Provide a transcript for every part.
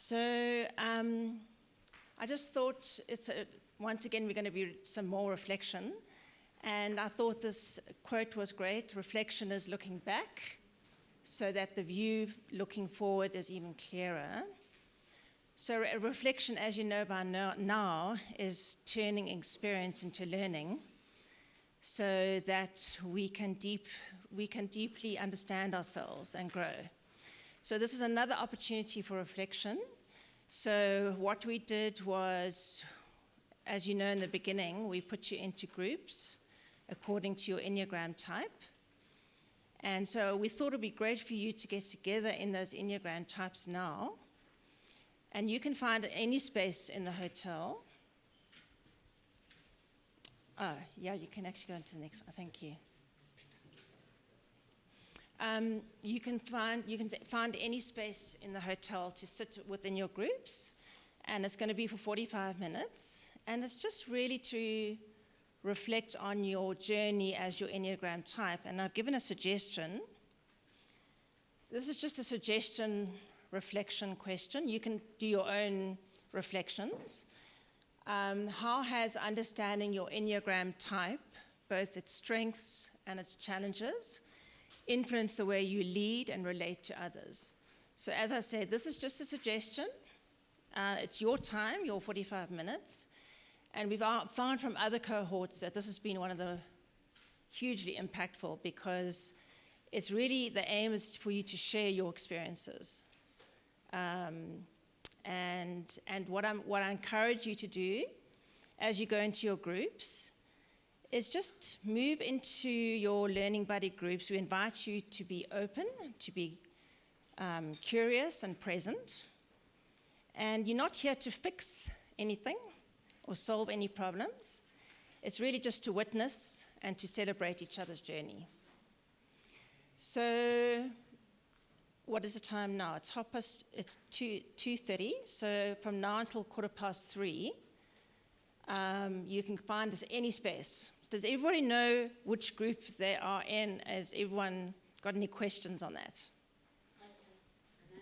So I just thought once again we're going to be some more reflection, and I thought this quote was great. Reflection is looking back, so that the view looking forward is even clearer. So reflection, as you know by now, is turning experience into learning, so that we can deeply understand ourselves and grow. So this is another opportunity for reflection. So what we did was, as you know in the beginning, we put you into groups according to your Enneagram type. And so we thought it would be great for you to get together in those Enneagram types now. And you can find any space in the hotel. Oh, yeah, you can actually go into the next one. Thank you. You can find any space in the hotel to sit within your groups, and it's going to be for 45 minutes. And it's just really to reflect on your journey as your Enneagram type. And I've given a suggestion. This is just a suggestion reflection question. You can do your own reflections. How has understanding your Enneagram type, both its strengths and its challenges, influenced the way you lead and relate to others? So as I said, this is just a suggestion. It's your time, your 45 minutes. And we've found from other cohorts that this has been one of the hugely impactful, because it's really, the aim is for you to share your experiences. And what I encourage you to do as you go into your groups is just move into your learning buddy groups. We invite you to be open, to be curious and present. And you're not here to fix anything or solve any problems. It's really just to witness and to celebrate each other's journey. So what is the time now? It's 2:30. So from now until 3:15, you can find us any space. Does everybody know which group they are in? Has everyone got any questions on that?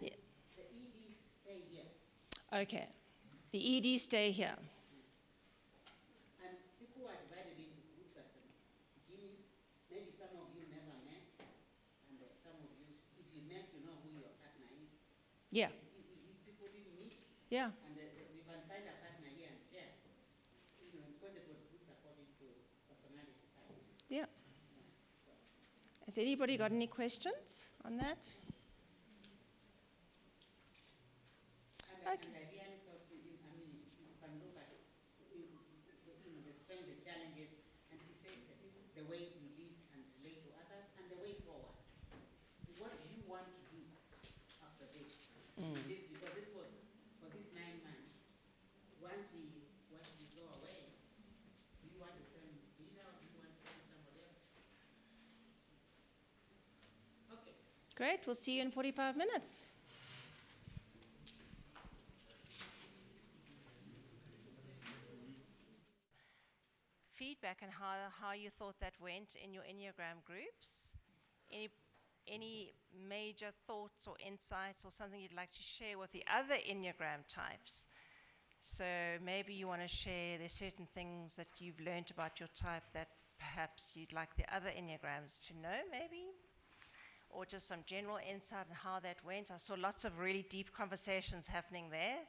Yeah. The EDs stay here. Okay. The EDs stay here. And people are divided into groups at the beginning. Maybe some of you never met, and some of you, if you met, you know who your partner is. Yeah. If people didn't meet, Yeah. and we can find a partner here and share. Because it was grouped according to personality types. Yeah. Has anybody got any questions on that? Okay. And I really thought, you can look at the strengths, the challenges, and she says the way you live and relate to others, and the way forward. What do you want to do after this? Because this was for this 9 months. Once we go away, do you want the same leader, or do you want to find somebody else? Okay. Great. We'll see you in 45 minutes. Feedback on how you thought that went in your Enneagram groups. Any major thoughts or insights or something you'd like to share with the other Enneagram types? So maybe you want to share, there's certain things that you've learned about your type that perhaps you'd like the other Enneagrams to know, maybe? Or just some general insight on how that went. I saw lots of really deep conversations happening there.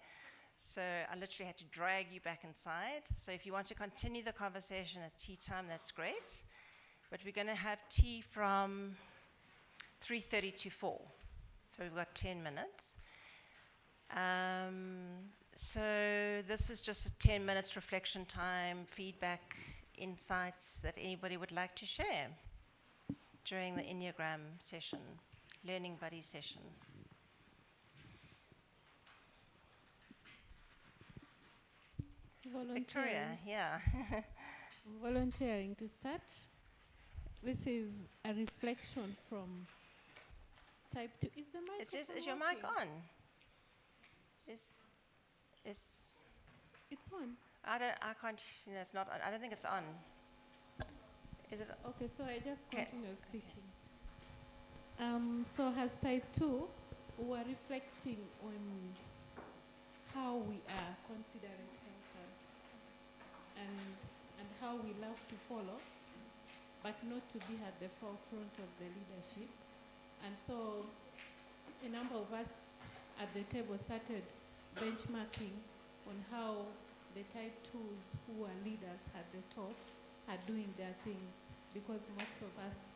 So I literally had to drag you back inside. So if you want to continue the conversation at tea time, that's great. But we're going to have tea from 3:30 to 4. So we've got 10 minutes. So this is just a 10 minutes reflection time, feedback, insights that anybody would like to share during the Enneagram session, learning buddy session. Victoria, yeah. Volunteering to start. This is a reflection from type 2. Is the microphone Is your mic on? It's on. I can't, it's not on. I don't think it's on. Is it? Okay, so I just continue speaking. So as type 2, we are reflecting on how we are considerate helpers and how we love to follow, but not to be at the forefront of the leadership. And so a number of us at the table started benchmarking on how the type 2s who are leaders at the top are doing their things, because most of us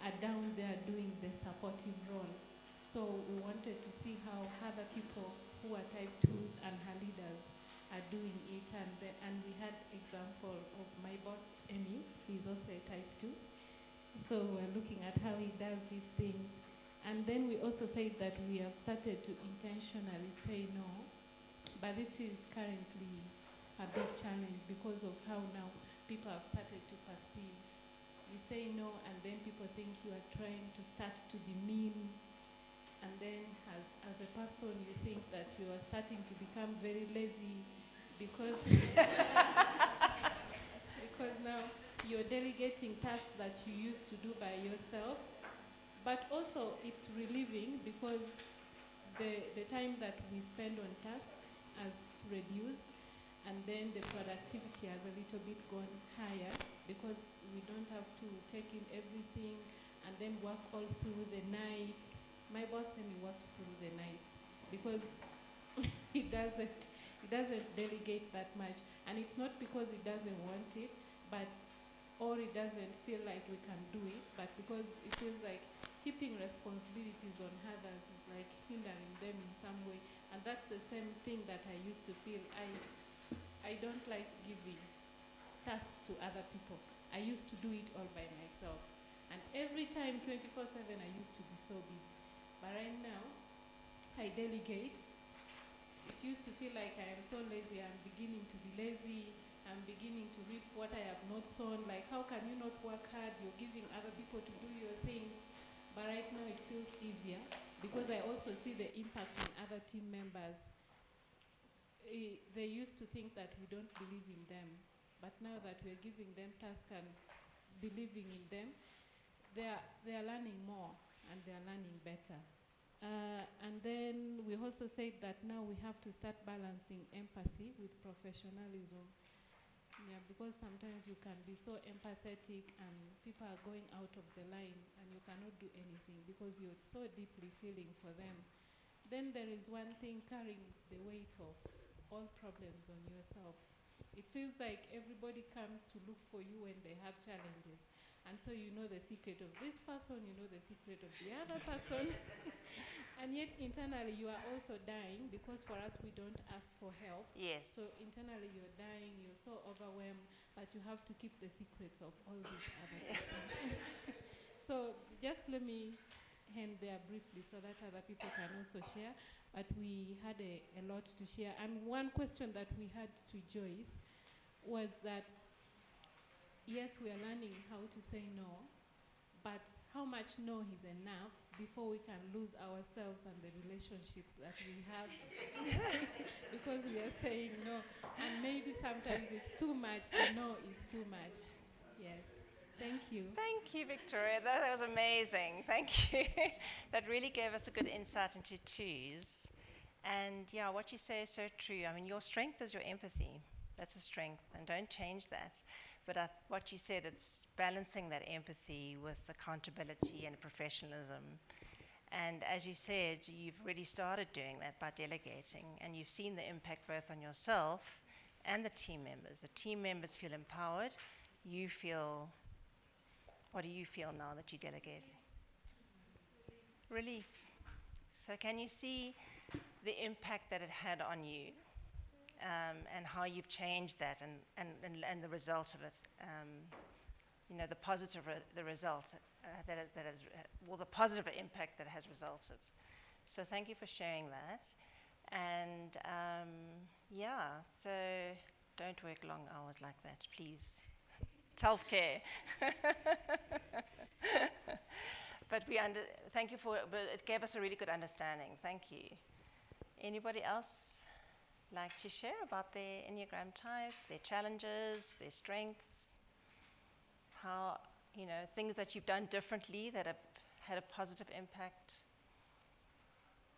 are down there doing the supportive role. So we wanted to see how other people who are type 2s and her leaders are doing it, and we had example of my boss, Emmy. He's also a type 2. So we're looking at how he does his things. And then we also said that we have started to intentionally say no, but this is currently a big challenge because of how now people have started to perceive. You say no, and then people think you are trying to start to be mean, and then as a person you think that you are starting to become very lazy because because now you're delegating tasks that you used to do by yourself. But also it's relieving because the time that we spend on tasks has reduced, and then the productivity has a little bit gone higher because we don't have to take in everything and then work all through the night. My boss and he works through the night because he doesn't delegate that much, and it's not because he doesn't want it, but or he doesn't feel like we can do it, but because it feels like keeping responsibilities on others is like hindering them in some way. And that's the same thing that I used to feel. I don't like giving tasks to other people. I used to do it all by myself. And every time, 24/7, I used to be so busy. But right now, I delegate. It used to feel like I am so lazy. I'm beginning to be lazy. I'm beginning to reap what I have not sown. Like, how can you not work hard? You're giving other people to do your things. But right now it feels easier because I also see the impact on other team members. They used to think that we don't believe in them. But now that we're giving them tasks and believing in them, they are learning more and they're learning better. And then we also said that now we have to start balancing empathy with professionalism. Yeah, because sometimes you can be so empathetic and people are going out of the line and you cannot do anything because you're so deeply feeling for them. Then there is one thing, carrying the weight of all problems on yourself. It feels like everybody comes to look for you when they have challenges. And so you know the secret of this person, you know the secret of the other person. And yet internally you are also dying because for us we don't ask for help. Yes. So internally you're dying, you're so overwhelmed, but you have to keep the secrets of all these other people. So just let me end there briefly so that other people can also share. But we had a lot to share. And one question that we had to Joyce was that, yes, we are learning how to say no, but how much no is enough before we can lose ourselves and the relationships that we have because we are saying no. And maybe sometimes it's too much, the no is too much. Yes. Thank you. Thank you, Victoria. That was amazing. Thank you. That really gave us a good insight into twos. And yeah, what you say is so true. I mean, your strength is your empathy. That's a strength, and don't change that. But what you said, it's balancing that empathy with accountability and professionalism. And as you said, you've really started doing that by delegating, and you've seen the impact both on yourself and the team members. The team members feel empowered. You feel, what do you feel now that you delegate? Relief. So can you see the impact that it had on you? And how you've changed that and the result of it, the positive the result the positive impact that has resulted. So thank you for sharing that. And so don't work long hours like that, please. Self-care. But thank you but it gave us a really good understanding. Thank you. Anybody else like to share about their Enneagram type, their challenges, their strengths, how, things that you've done differently that have had a positive impact,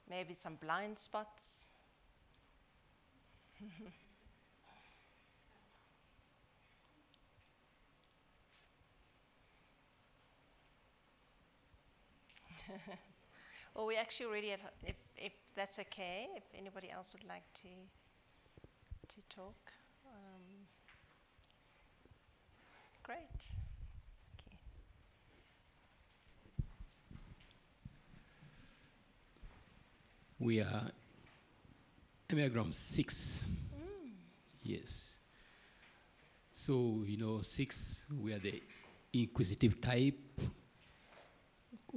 maybe some blind spots? Well, we're actually already at, if that's okay, if anybody else would like to talk. Great. Okay. We are Enneagram 6. Yes. So, 6, we are the inquisitive type,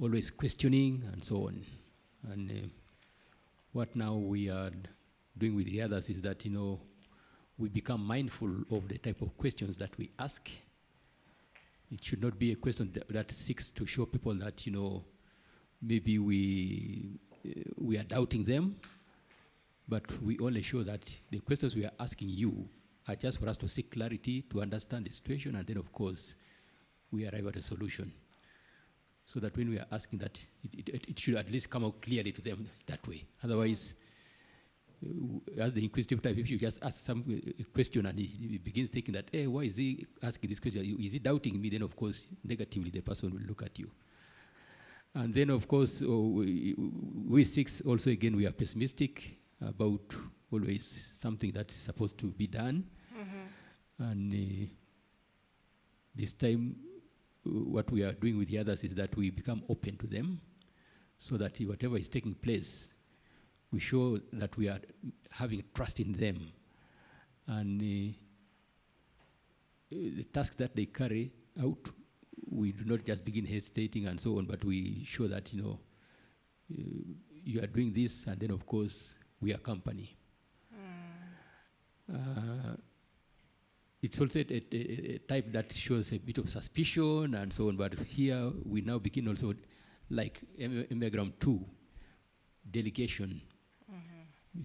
always questioning and so on. And what now we are doing with the others is that, we become mindful of the type of questions that we ask. It should not be a question that seeks to show people that, maybe we are doubting them, but we only show that the questions we are asking you are just for us to seek clarity, to understand the situation, and then, of course, we arrive at a solution. So that when we are asking that, it should at least come out clearly to them that way. Otherwise, as the inquisitive type, if you just ask some question and he begins thinking that, hey, why is he asking this question? Is he doubting me? Then, of course, negatively, the person will look at you. And then, of course, we 6 also, again, we are pessimistic about always something that is supposed to be done. Mm-hmm. And this time, what we are doing with the others is that we become open to them, so that whatever is taking place, we show that we are having trust in them. And the task that they carry out, we do not just begin hesitating and so on, but we show that, you are doing this, and then, of course, we accompany. It's also a type that shows a bit of suspicion and so on, but here we now begin also, like Enneagram 2, delegation,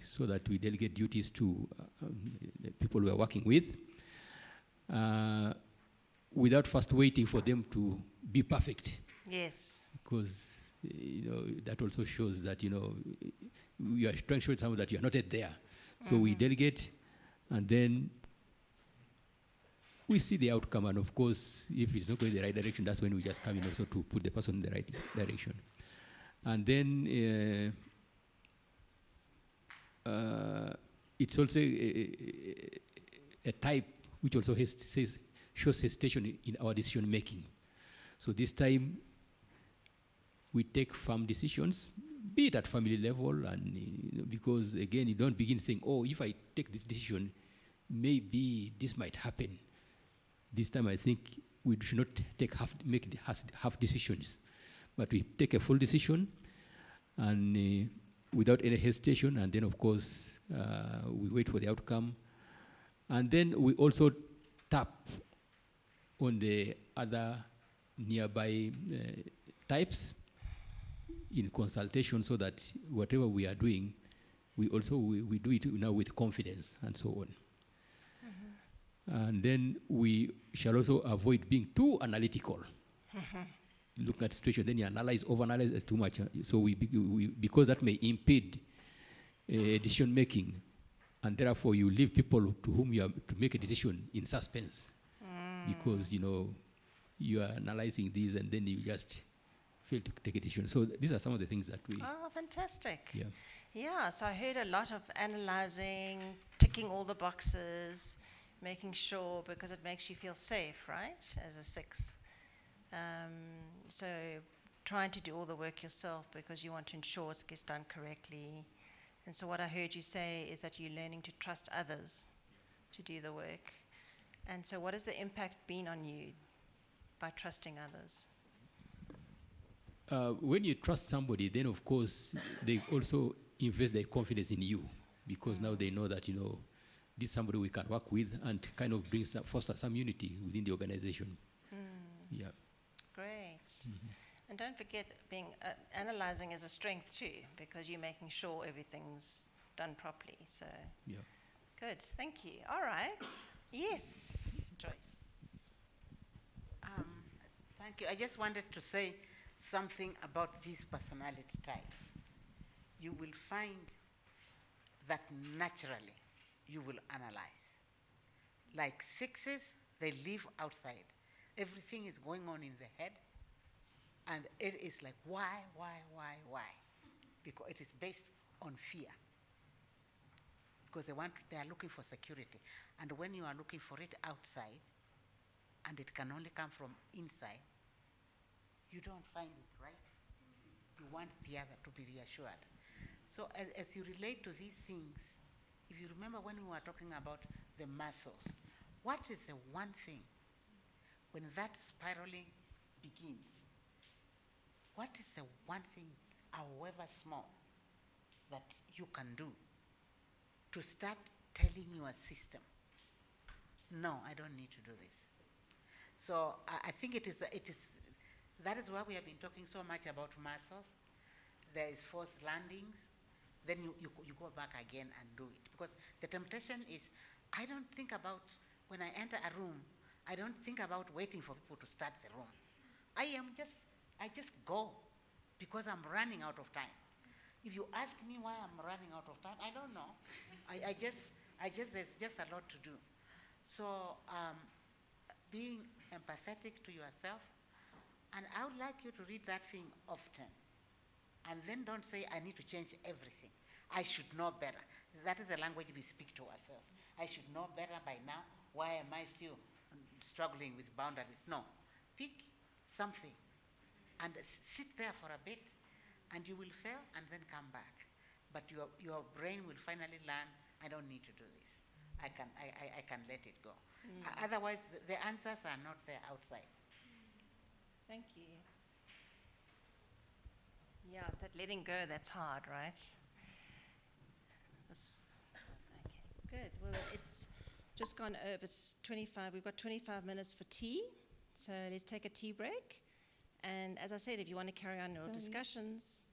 so that we delegate duties to the people we are working with, without first waiting for them to be perfect. Yes. Because, that also shows that, you are trying to show someone that you are not yet there. So we delegate, and then we see the outcome, and of course, if it's not going in the right direction, that's when we just come in also to put the person in the right direction. And then it's also a type which also shows hesitation in our decision making. So this time, we take firm decisions, be it at family level, and because again, you don't begin saying, oh, if I take this decision, maybe this might happen. This time, I think we should not make half decisions, but we take a full decision, and without any hesitation, and then, of course, we wait for the outcome. And then we also tap on the other nearby types in consultation, so that whatever we are doing, we do it now with confidence and so on. And then we shall also avoid being too analytical. Look at the situation, then you overanalyze too much. So because that may impede decision making, and therefore you leave people to whom you have to make a decision in suspense, because you are analyzing these, and then you just fail to take a decision. So these are some of the things that we. Oh, fantastic. Yeah. Yeah, so I heard a lot of analyzing, ticking all the boxes, making sure, because it makes you feel safe, right, as a 6. So trying to do all the work yourself because you want to ensure it gets done correctly. And so what I heard you say is that you're learning to trust others to do the work. And so what has the impact been on you by trusting others? When you trust somebody, then of course they also invest their confidence in you, because now they know that this is somebody we can work with, and kind of foster some unity within the organization. Yeah. Great. And don't forget, analyzing is a strength too, because you're making sure everything's done properly. So yeah. Good. Thank you. All right. Yes, Joyce. Thank you. I just wanted to say something about these personality types. You will find that naturally, you will analyze. Like 6s, they live outside. Everything is going on in the head, and it is like, why? Because it is based on fear. Because they are looking for security. And when you are looking for it outside, and it can only come from inside, you don't find it, right? You want the other to be reassured. So as you relate to these things, if you remember when we were talking about the muscles, what is the one thing when that spiraling begins? What is the one thing, however small, that you can do to start telling your system, no, I don't need to do this? So I think that is why we have been talking so much about muscles. There is forced landings. Then you go back again and do it. Because the temptation is, I don't think about, when I enter a room, I don't think about waiting for people to start the room. I just go because I'm running out of time. If you ask me why I'm running out of time, I don't know. I just, there's just a lot to do. So being empathetic to yourself, and I would like you to read that thing often. And then don't say, I need to change everything. I should know better. That is the language we speak to ourselves. I should know better by now. Why am I still struggling with boundaries? No. Pick something and sit there for a bit, and you will fail and then come back. But your brain will finally learn, I don't need to do this. I can let it go. Otherwise, the answers are not there outside. Thank you. Yeah, that letting go, that's hard, right? Okay, good. Well, it's just gone over. It's 25. We've got 25 minutes for tea. So let's take a tea break. And as I said, if you want to carry on your discussions,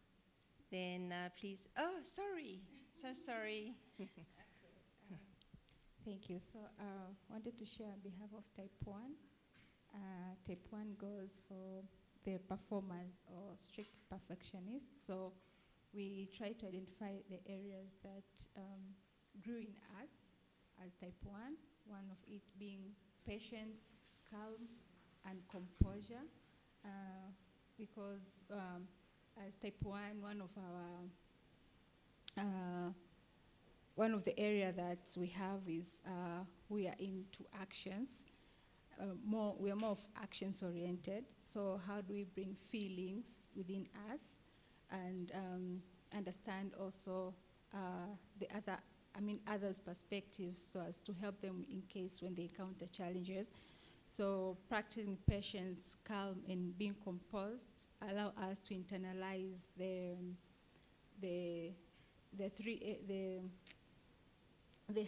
then please. Oh, sorry. So sorry. Thank you. So I wanted to share on behalf of Type 1. Type 1 goes for the performers or strict perfectionists. So we try to identify the areas that grew in us as Type 1, one of it being patience, calm, and composure. Because as Type 1, one of the area that we have is we are into actions. We are more of actions oriented. So how do we bring feelings within us and understand also others' perspectives, so as to help them in case when they encounter challenges. So practicing patience, calm, and being composed allow us to internalize the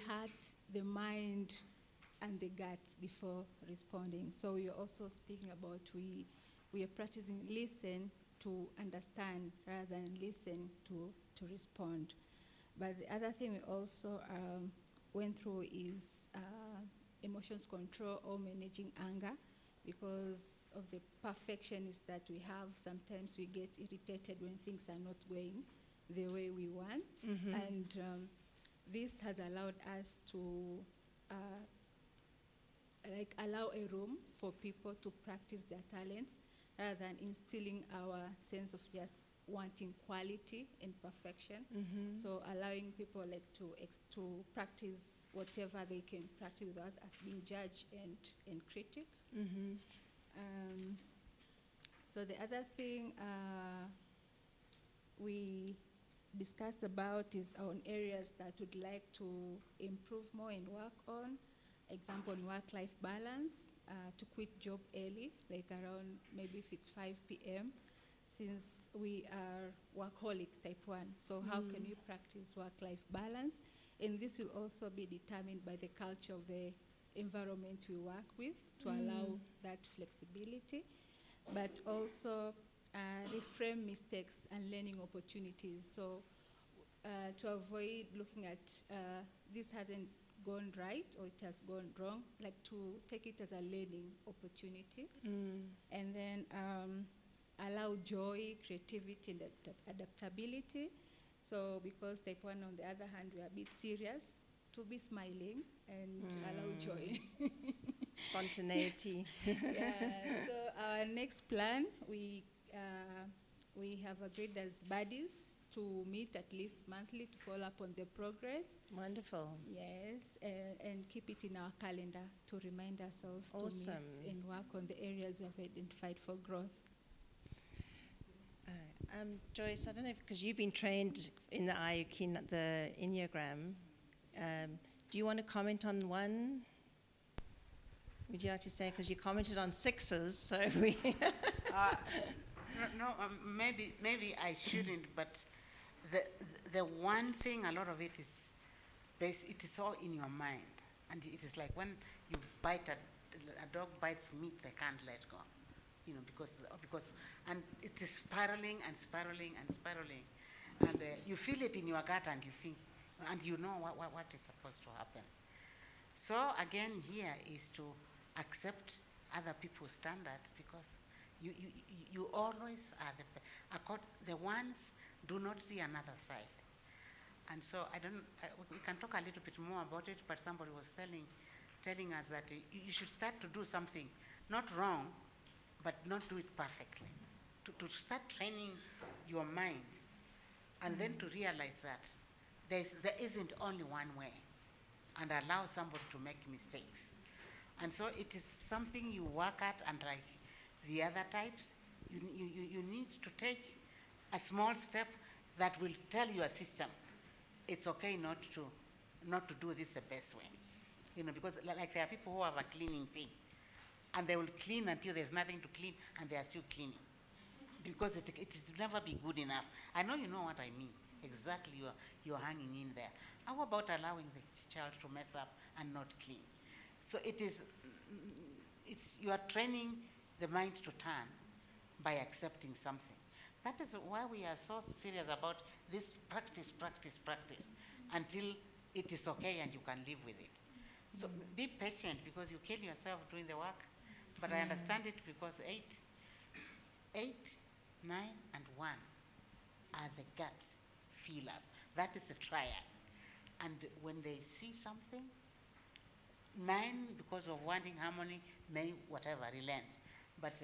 heart, the mind, and the gut before responding. So we are also speaking about we are practicing listen to understand rather than listen to respond. But the other thing we also went through is emotions control or managing anger. Because of the perfectionist that we have, sometimes we get irritated when things are not going the way we want. Mm-hmm. And this has allowed us to allow a room for people to practice their talents rather than instilling our sense of just wanting quality and perfection. Mm-hmm. So allowing people to practice whatever they can practice without us being judged and critic. Mm-hmm. So the other thing we discussed about is on areas that we'd like to improve more and work on. Example, work-life balance, to quit job early, like around maybe if it's 5 p.m., since we are workaholic Type 1. So how can we practice work-life balance? And this will also be determined by the culture of the environment we work with to allow that flexibility, but also reframe mistakes and learning opportunities. So to avoid looking at this hasn't gone right or it has gone wrong, like to take it as a learning opportunity. And then allow joy, creativity, and adaptability. So because Type 1, on the other hand, we are a bit serious, to be smiling and allow joy. Spontaneity. Yeah, so our next plan, we have agreed as buddies to meet at least monthly to follow up on the progress. Wonderful. Yes, and keep it in our calendar to remind ourselves to Awesome. meet and work on the areas we have identified for growth. Joyce, I don't know because you've been trained in the IUK, the Enneagram. Do you want to comment on one? Would you like to say, because you commented on 6s, so we... Maybe I shouldn't, but the one thing, a lot of it is it is all in your mind, and it is like when you bite a dog bites meat, they can't let go, because and it is spiraling and spiraling and spiraling, and you feel it in your gut, and you think, and you know what is supposed to happen. So again, here is to accept other people's standards, because you always are the ones do not see another side. And so we can talk a little bit more about it, but somebody was telling us that you should start to do something, not wrong, but not do it perfectly. To start training your mind, and then to realize that there isn't only one way, and allow somebody to make mistakes. And so it is something you work at, and like the other types, you need to take a small step that will tell your system it's okay not to do this the best way. Because like there are people who have a cleaning thing, and they will clean until there's nothing to clean, and they are still cleaning. Because it will never be good enough. I know you know what I mean. Exactly, you're hanging in there. How about allowing the child to mess up and not clean? So you are training the mind to turn by accepting something. That is why we are so serious about this practice, until it is okay and you can live with it. So be patient, because you kill yourself doing the work. But I understand it, because 8, 9, and 1 are the gut feelers. That is the triad. And when they see something, 9, because of wanting harmony, may whatever relent. But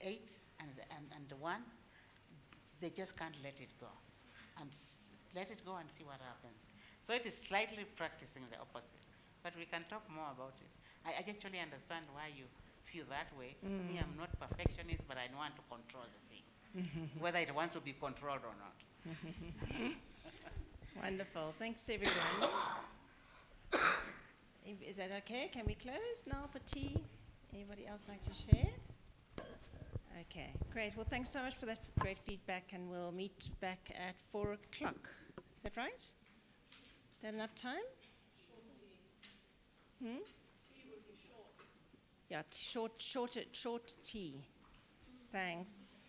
8 and 1, they just can't let it go. And let it go and see what happens. So it is slightly practicing the opposite. But we can talk more about it. I actually understand why you feel that way. Me, I'm not perfectionist, but I want to control the thing, whether it wants to be controlled or not. Wonderful. Thanks, everyone. Is that okay? Can we close now for tea? Anybody else like to share? Okay, great. Well, thanks so much for that great feedback, and we'll meet back at 4 o'clock. Is that right? Is that enough time? Tea will be short. Yeah, short tea. Thanks.